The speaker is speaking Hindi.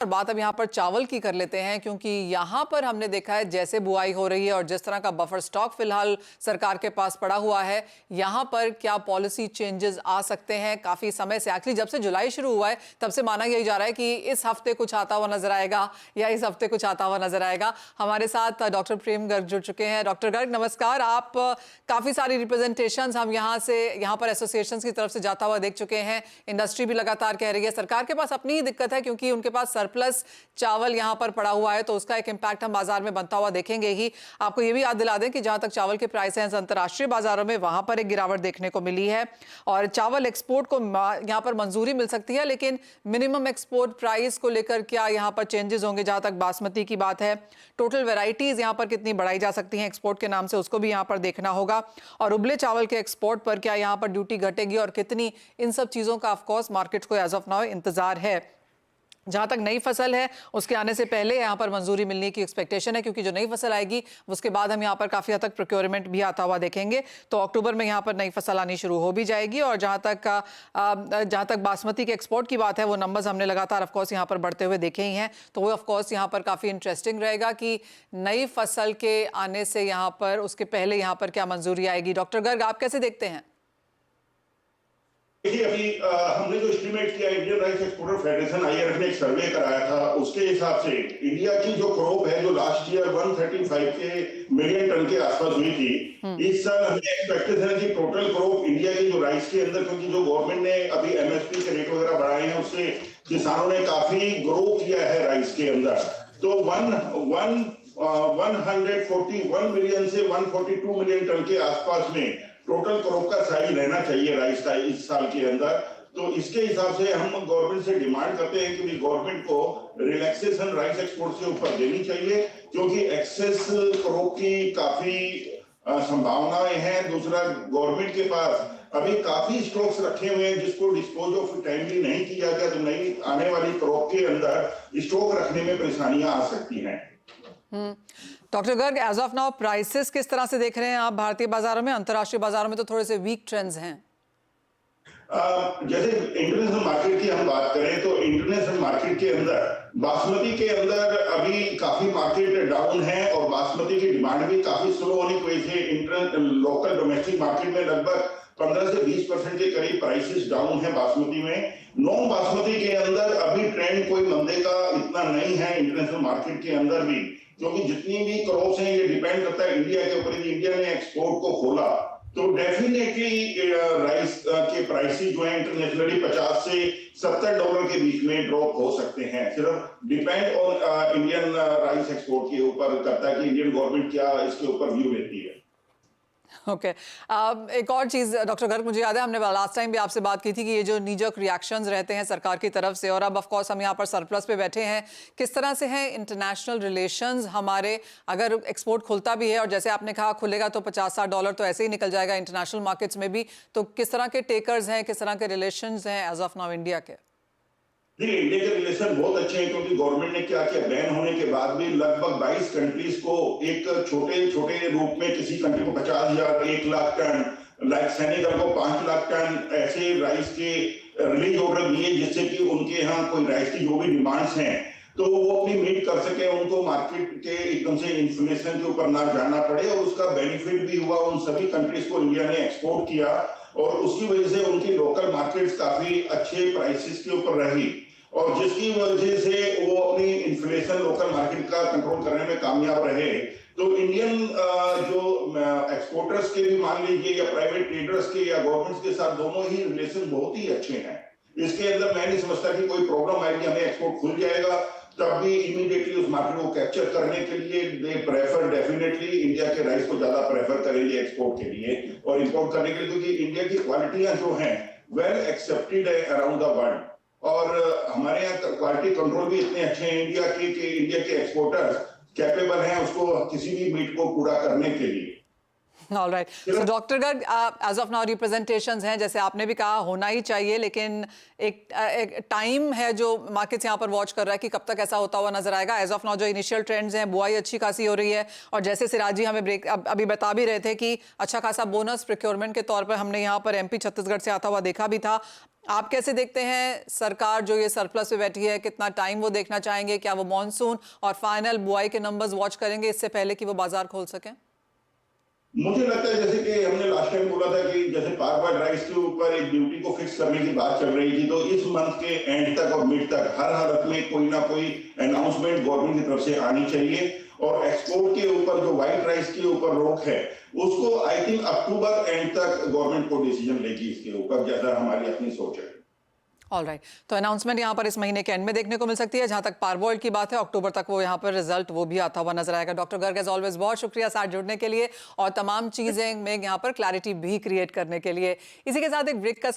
और बात अब यहाँ पर चावल की कर लेते हैं, क्योंकि यहाँ पर हमने देखा है जैसे बुआई हो रही है और जिस तरह का बफर स्टॉक फिलहाल सरकार के पास पड़ा हुआ है, यहाँ पर क्या पॉलिसी चेंजेस आ सकते हैं? काफी समय से, एक्चुअली जब से जुलाई शुरू हुआ है तब से माना यही जा रहा है कि इस हफ्ते कुछ आता हुआ नजर आएगा या इस हफ्ते कुछ आता हुआ नजर आएगा। हमारे साथ डॉक्टर प्रेम गर्ग जुड़ चुके हैं। डॉक्टर गर्ग नमस्कार। आप काफी सारी रिप्रेजेंटेशन हम यहाँ पर एसोसिएशन की तरफ से जाता हुआ देख चुके हैं। इंडस्ट्री भी लगातार कह रही है सरकार के पास अपनी ही दिक्कत है, क्योंकि उनके पास सरप्लस चावल यहां पर पड़ा हुआ है, तो उसका एक इंपैक्ट हम बाजार में बनता हुआ देखेंगे ही। आपको यह भी याद दिला दें कि जहां तक चावल के प्राइस हैं अंतरराष्ट्रीय बाजारों में, वहां पर एक गिरावट देखने को मिली है और चावल एक्सपोर्ट को यहां पर मंजूरी मिल सकती है, लेकिन मिनिमम एक्सपोर्ट प्राइस को लेकर क्या यहां पर चेंजेस होंगे? जहां तक बासमती की बात है, टोटल वेराइटीज यहां पर कितनी बढ़ाई जा सकती हैं एक्सपोर्ट के नाम से, उसको भी यहां पर देखना होगा। और उबले चावल के एक्सपोर्ट पर क्या यहां पर ड्यूटी घटेगी और कितनी, इन सब चीजों का ऑफकोर्स मार्केट को एज ऑफ नाउ इंतजार है। जहां तक नई फसल है, उसके आने से पहले यहां पर मंजूरी मिलने की एक्सपेक्टेशन है, क्योंकि जो नई फसल आएगी उसके बाद हम यहां पर काफी हद तक प्रोक्योरमेंट भी आता हुआ देखेंगे। तो अक्टूबर में यहां पर नई फसल आनी शुरू हो भी जाएगी। और जहां तक बासमती के एक्सपोर्ट की बात है, वो नंबर्स हमने लगातार ऑफकोर्स यहां पर बढ़ते हुए देखे ही हैं, तो वो ऑफकोर्स यहां पर काफी इंटरेस्टिंग रहेगा कि नई फसल के आने से यहां पर, उसके पहले यहां पर क्या मंजूरी आएगी। डॉक्टर गर्ग, आप कैसे देखते हैं? देखिए, अभी हमने जो एस्टिमेट किया, Indian rice exporter federation IRF ने एक सर्वे कराया था, उसके हिसाब से इंडिया की जो क्रॉप है, जो लास्ट ईयर 135 मिलियन टन के आसपास हुई थी, इस साल हमें एक्सपेक्टेशन है कि टोटल क्रॉप इंडिया की जो राइस के अंदर, क्योंकि जो गवर्नमेंट ने अभी एमएसपी के रेट वगैरह बढ़ाए हैं, उससे किसानों ने काफी ग्रो किया है राइस के अंदर। तो 141 मिलियन से 142 मिलियन टन के आसपास में टोटल क्रॉप का साइज रहना चाहिए राइस का इस साल के अंदर। तो इसके हिसाब से हम गवर्नमेंट से डिमांड करते हैं कि गवर्नमेंट को रिलैक्सेशन राइस एक्सपोर्ट से ऊपर देनी चाहिए, क्योंकि एक्सेस क्रॉप की काफी संभावनाएं हैं। दूसरा, गवर्नमेंट के पास अभी काफी स्टॉक्स रखे हुए हैं जिसको डिस्पोज ऑफ टाइमली नहीं किया गया, तो नई आने वाली क्रॉप के अंदर स्टॉक रखने में परेशानियां आ सकती हैं। Doctor Garg, as of now prices किस तरह से देख रहे हैं आप भारतीय बाजारों में? अंतर्राष्ट्रीय बाजारों में तो थोड़े से वीक ट्रेंड्स हैं। जैसे इंटरनेशनल मार्केट की हम बात करें, तो इंटरनेशनल मार्केट के अंदर बासमती के अंदर अभी काफी मार्केट डाउन है और बासमती की डिमांड भी काफी स्लो होने की वजह से लोकल डोमेस्टिक मार्केट में लगभग 15 से 20% के करीब प्राइसेस डाउन है बासमती में। नॉन बासमती के अंदर अभी ट्रेंड कोई मंदे का इतना नहीं है इंटरनेशनल मार्केट के अंदर भी, क्योंकि जितनी भी क्रॉप्स हैं ये डिपेंड करता है इंडिया के ऊपर। इंडिया ने एक्सपोर्ट को खोला तो डेफिनेटली राइस के प्राइसेस जो है इंटरनेशनली 50 से $70 के बीच में ड्रॉप हो सकते हैं। सिर्फ depend on Indian rice export के ऊपर करता है कि इंडियन गवर्नमेंट क्या इसके ऊपर व्यू लेती है। ओके एक और चीज डॉक्टर गर्ग, मुझे याद है हमने लास्ट टाइम भी आपसे बात की थी कि ये जो नीजक रिएक्शंस रहते हैं सरकार की तरफ से, और अब ऑफ कोर्स हम यहाँ पर सरप्लस पे बैठे हैं, किस तरह से हैं इंटरनेशनल रिलेशंस हमारे? अगर एक्सपोर्ट खुलता भी है और जैसे आपने कहा खुलेगा तो $50-60 तो ऐसे ही निकल जाएगा इंटरनेशनल मार्केट्स में भी, तो किस तरह के टेकर्स हैं, किस तरह के रिलेशंस हैं एज ऑफ नाउ इंडिया के? देखिए, इंडिया के रिलेशन बहुत अच्छे हैं, क्योंकि गवर्नमेंट ने क्या किया, बैन होने के बाद भी लगभग 22 कंट्रीज को एक छोटे छोटे रूप में, किसी कंट्री को 50,000, 1 लाख टन, लाइक सेनेगल को 5 लाख टन ऐसे राइस के रिलीज ऑर्डर दिए, जिससे कि उनके यहाँ कोई राइस की जो भी डिमांड्स हैं तो वो अपनी मीट कर सके, उनको मार्केट के एकदम से इन्फ्लेशन के ऊपर ना जाना पड़े। और उसका बेनिफिट भी हुआ, उन सभी कंट्रीज को इंडिया ने एक्सपोर्ट किया और उसकी वजह से उनकी लोकल मार्केट्स काफी अच्छे प्राइसेस के ऊपर रही, और जिसकी वजह से वो अपनी इन्फ्लेशन लोकल मार्केट का कंट्रोल करने में कामयाब रहे। तो इंडियन जो एक्सपोर्टर्स के भी मान लीजिए या प्राइवेट ट्रेडर्स के या गवर्नमेंट्स के साथ, दोनों ही रिलेशन बहुत ही अच्छे हैं। इसके अंदर मैं नहीं समझता कि कोई प्रॉब्लम आएगी, हमें एक्सपोर्ट खुल जाएगा तब भी इमीडिएटली उस मार्केट को कैप्चर करने के लिए दे प्रेफर, डेफिनेटली इंडिया के राइस को ज्यादा प्रेफर करेंगे एक्सपोर्ट के लिए और इंपोर्ट करने के लिए, क्योंकि इंडिया की क्वालिटियां जो हैं वेल एक्सेप्टेड है अराउंड द वर्ल्ड, और हमारे यहाँ क्वालिटी कंट्रोल भी इतने अच्छे हैं इंडिया के कि इंडिया के एक्सपोर्टर्स कैपेबल हैं उसको किसी भी मीट को पूरा करने के लिए। All right, so doctor Garg, as of now representations हैं, जैसे आपने भी कहा होना ही चाहिए, लेकिन एक टाइम है जो मार्केट्स यहाँ पर वॉच कर रहा है कि कब तक ऐसा होता हुआ नजर आएगा। एज ऑफ नाउ जो इनिशियल ट्रेंड्स हैं, बुआई अच्छी खासी हो रही है, और जैसे सिराज जी हमें अभी बता भी रहे थे कि अच्छा खासा बोनस प्रोक्योरमेंट के तौर पर हमने यहाँ पर एमपी छत्तीसगढ़ से आता हुआ देखा भी था। आप कैसे देखते हैं सरकार जो ये सरप्लस पे बैठी है, कितना टाइम वो देखना चाहेंगे? क्या वो मॉनसून और फाइनल बुआई के नंबर्स वॉच करेंगे इससे पहले कि वो बाजार खोल सकें? मुझे लगता है जैसे कि हमने लास्ट टाइम बोला था कि जैसे पारवाइड राइस के ऊपर एक ड्यूटी को फिक्स करने की बात चल रही थी, तो इस मंथ के एंड तक और मिड तक हर हालत में कोई ना कोई अनाउंसमेंट गवर्नमेंट की तरफ से आनी चाहिए। और एक्सपोर्ट के ऊपर जो व्हाइट राइस के ऊपर रोक है, उसको आई थिंक अक्टूबर एंड तक गवर्नमेंट को डिसीजन लेगी इसके ऊपर, जैसा हमारी अपनी सोच है। ऑल राइट, तो अनाउंसमेंट यहाँ पर इस महीने के एंड में देखने को मिल सकती है। जहाँ तक पारबॉइल की बात है, अक्टूबर तक वो यहाँ पर रिजल्ट वो भी आता हुआ नजर आएगा। डॉक्टर गर्ग एज ऑलवेज बहुत शुक्रिया साथ जुड़ने के लिए और तमाम चीजें में यहाँ पर क्लैरिटी भी क्रिएट करने के लिए। इसी के साथ एक ब्रेक का